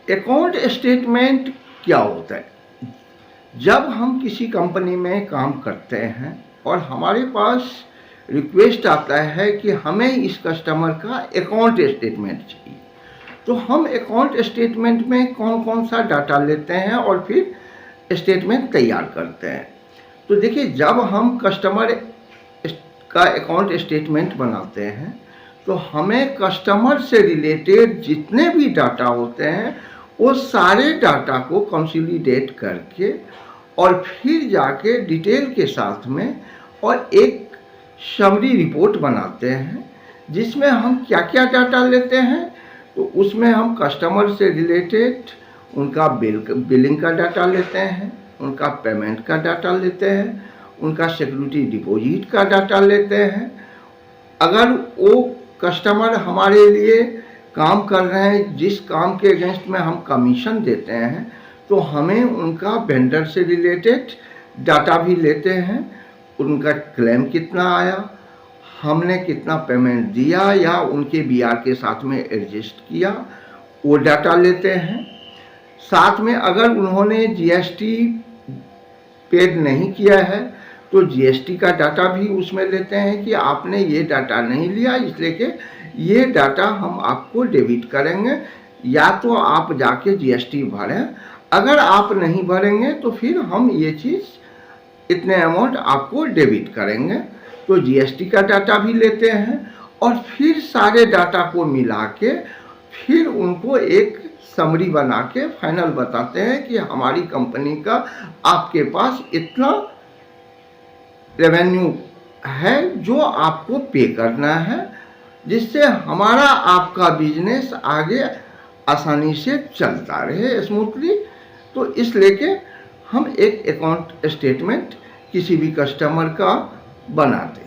Account statement क्या होता है? जब हम किसी कंपनी में काम करते हैं और हमारे पास रिक्वेस्ट आता है कि हमें इस कस्टमर का अकाउंट स्टेटमेंट चाहिए, तो हम अकाउंट स्टेटमेंट में कौन कौन सा डाटा लेते हैं और फिर स्टेटमेंट तैयार करते हैं। तो देखिए, जब हम कस्टमर का अकाउंट स्टेटमेंट बनाते हैं तो हमें कस्टमर से रिलेटेड जितने भी डाटा होते हैं वो सारे डाटा को कंसोलिडेट करके और फिर जाके डिटेल के साथ में और एक समरी रिपोर्ट बनाते हैं, जिसमें हम क्या क्या डाटा लेते हैं। तो उसमें हम कस्टमर से रिलेटेड उनका बिलिंग का डाटा लेते हैं, उनका पेमेंट का डाटा लेते हैं, उनका सिक्योरिटी डिपॉजिट का डाटा लेते हैं। अगर वो कस्टमर हमारे लिए काम कर रहे हैं जिस काम के अगेंस्ट में हम कमीशन देते हैं, तो हमें उनका वेंडर से रिलेटेड डाटा भी लेते हैं। उनका क्लेम कितना आया, हमने कितना पेमेंट दिया या उनके बीआर के साथ में एडजस्ट किया, वो डाटा लेते हैं। साथ में अगर उन्होंने जीएसटी पेड नहीं किया है तो जीएसटी का डाटा भी उसमें लेते हैं कि आपने ये डाटा नहीं लिया, इसलिए कि ये डाटा हम आपको डेबिट करेंगे, या तो आप जाके जीएसटी भरें। अगर आप नहीं भरेंगे तो फिर हम ये चीज़ इतने अमाउंट आपको डेबिट करेंगे। तो जीएसटी का डाटा भी लेते हैं और फिर सारे डाटा को मिला के फिर उनको एक समरी बना के फाइनल बताते हैं कि हमारी कंपनी का आपके पास इतना रेवेन्यू है जो आपको पे करना है, जिससे हमारा आपका बिजनेस आगे आसानी से चलता रहे स्मूथली। तो इस लेके हम एक अकाउंट स्टेटमेंट किसी भी कस्टमर का बनाते हैं।